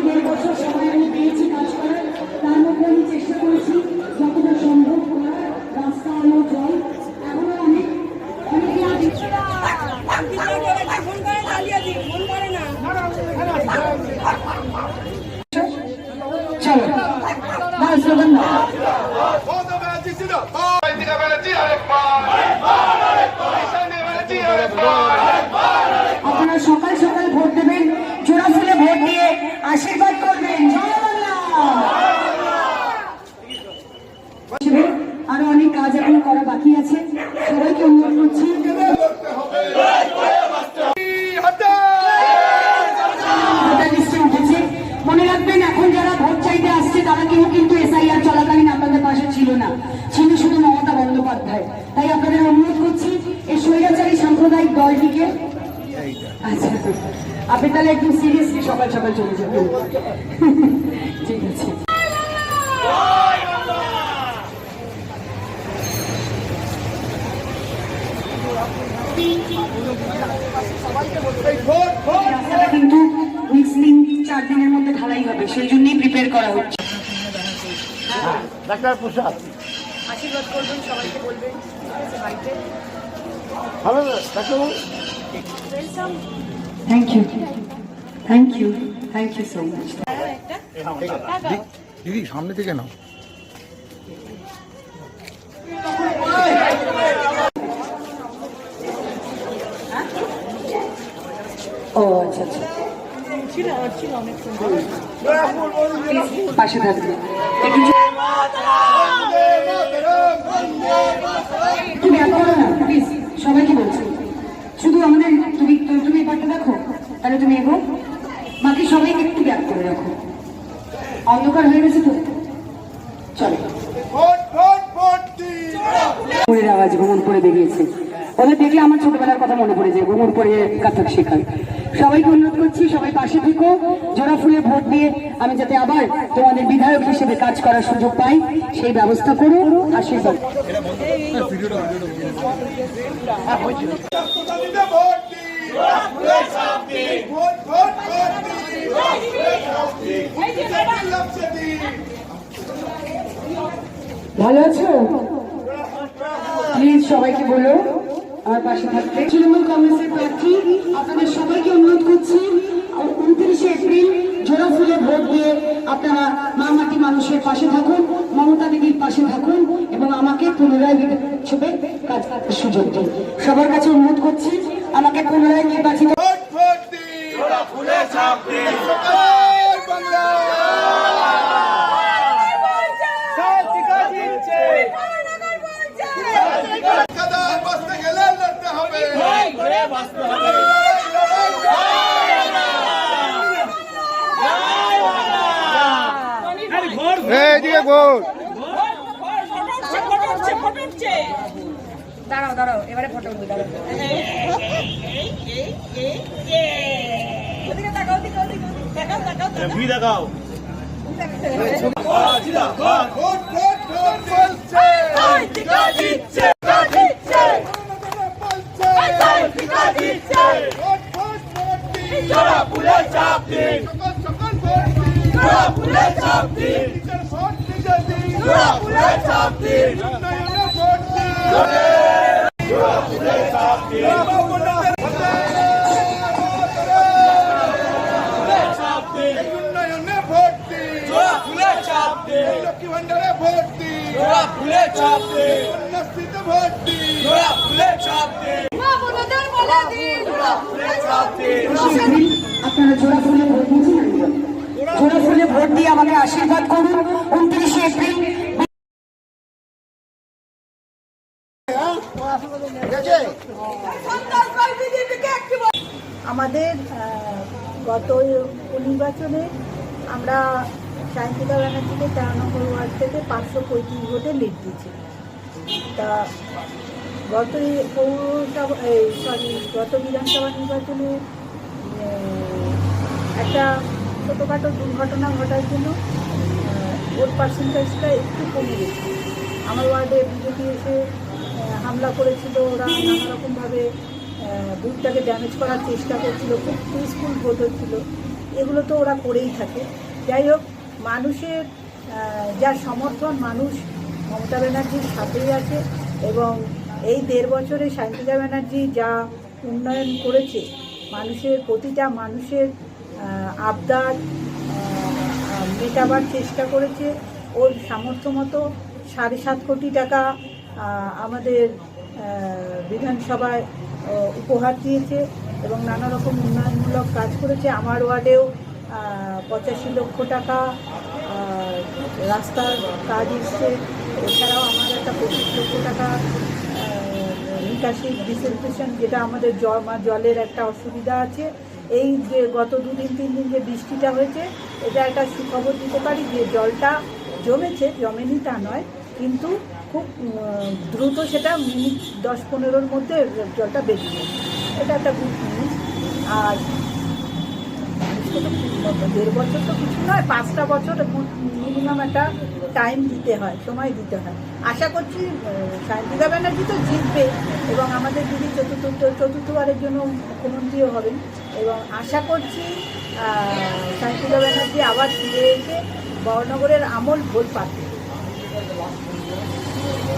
1.5 বছর সময় আমি পেয়েছি কাজ করার, তার মধ্যে আমি চেষ্টা করেছি যতটা সম্ভব করার, রাস্তা আলো জল এখনো অনেক আপনারা সকাল সকাল ভোট দেবেন, জোড়া ফুলে ভোট দিয়ে আশীর্বাদ করবেন। আরো অনেক কাজ এখন করা বাকি আছে, সবাইকে অনুরোধ করছি মনে রাখবেন এখন যারা ভোট চাইতে আসছে তারা কেউ কিন্তু এসআইআর চলাকালীন আপনাদের পাশে ছিল না, ছিল শুধু মমতা বন্দ্যোপাধ্যায়। তাই আপনাদের অনুরোধ করছি এই স্বৈরাচারী সাম্প্রদায়িক দলটিকে, আচ্ছা আপনি তাহলে একটু সিরিয়াসলি সকাল সকাল চলে যাবেন, ঠিক আছে। রাস্তাটা কিন্তু উইক্সলিং 4 দিনের মধ্যে ঢালাই হবে, সেই জন্যই প্রিপেয়ার করা হচ্ছে। ডাক্তার প্রসাদ আশীর্বাদ করবেন, সবাইকে বলবেন বাড়িতে। ভালো ডাক্তারবাবু, thank you thank you thank you so much. দিদি সামনে থেকে নাও। ও আচ্ছা আচ্ছা, পাশে থাকবে তুমি এক করো না প্লিজ, সবাইকে বলছি শুধু আমাদের তুমি ব্যাপারটা দেখো, তাহলে তুমি এগো, বাকি সবাইকে একটু ব্যাক করে রাখো, অন্ধকার হয়ে গেছে তো চলো। ফুলের আওয়াজ ঘুমন পড়ে বেরিয়েছে, ওদের দেখলে আমার ছোটবেলার কথা মনে পড়ে যায়, ঘুমন পড়ে কাথক শেখায়। সবাইকে অনুরোধ করছি সবাই পাশে থেকো, জোড়া ফুলে ভোট দিয়ে আমি যাতে আবার তোমাদের বিধায়ক হিসেবে কাজ করার সুযোগ পাই সেই ব্যবস্থা করো, আশীর্বাদ। ভালো আছো? প্লিজ সবাইকে বলো আমার পাশে থাকতে। তৃণমূল কংগ্রেসের প্রার্থী আপনাদের সবাইকে অনুরোধ করছি 29 এপ্রিল জোড়া ফুলে ভোট দিয়ে আপনারা মা মাটি মানুষের পাশে থাকুন, মমতা দিদির পাশে থাকুন এবং আমাকে পুনরায় হিসেবে কাজ করার সুযোগ দিন। সবার কাছে অনুরোধ করছি আমাকে পুনরায় নির্বাচিত দাঁড়াও দাঁড়াও, এবারে ফটো উঠবে, দাঁড়াও ওদিকে তাকাও, দেখাও দেখাও আপনারা জোড়া ফুলে ভোট দিয়েছেন, জোড়া ফুলে ভোট দিয়ে আমাকে আশীর্বাদ করুন 29 এপ্রিল। আমাদের গত নির্বাচনে আমরা সায়ন্তিকা ব্যানার্জিকে 13 নম্বর ওয়ার্ড থেকে 535 ভোটে লিড দিয়েছি। তা গত বিধানসভা নির্বাচনে একটা ছোটোখাটো দুর্ঘটনা ঘটার জন্য ভোট পার্সেন্টেজটা একটু কমে গেছে। আমার ওয়ার্ডে বিজেপি এসে হামলা করেছিল, ওরা নানারকমভাবে বুথটাকে ড্যামেজ করার চেষ্টা করছিল, খুব পিসফুল ভোট হচ্ছিল। এগুলো তো ওরা করেই থাকে। যাই হোক, মানুষের যা সমর্থন, মানুষ মমতা ব্যানার্জির সাথেই আছে এবং এই 1.5 বছরে সায়ন্তিকা ব্যানার্জি যা উন্নয়ন করেছে, মানুষের প্রতিটা মানুষের আবদার মেটাবার চেষ্টা করেছে। ওর সামর্থ্য মতো 7.5 কোটি টাকা আমাদের বিধানসভায় উপহার দিয়েছে এবং নানা রকম উন্নয়নমূলক কাজ করেছে। আমার ওয়ার্ডেও 85 লক্ষ টাকা রাস্তার কাজ এসছে। এছাড়াও আমার একটা 25 লক্ষ টাকা নিকাশি ডিসেন্ট্রেশন, যেটা আমাদের জলের একটা অসুবিধা আছে। এই যে গত 2-3 দিন যে বৃষ্টিটা হয়েছে, এটা একটা সুখবর দিতে পারি যে জলটা জমেনি তা নয়, কিন্তু খুব দ্রুত সেটা মিনিট 10-15-র মধ্যে জলটা বেরিয়ে যাবে। এটা একটা গুড নিউজ। আর 1.5 বছর তো কিছু নয়, 5টা বছর মিনিমাম একটা টাইম দিতে হয়, সময় দিতে হয়। আশা করছি সায়ন্তিকা ব্যানার্জি তো জিতবে এবং আমাদের দিদি চতুর্থবারের জন্য মুখ্যমন্ত্রীও হবেন এবং আশা করছি সায়ন্তিকা ব্যানার্জি আবার ফিরে এসে বড়নগরের আমল ভোট পাবে।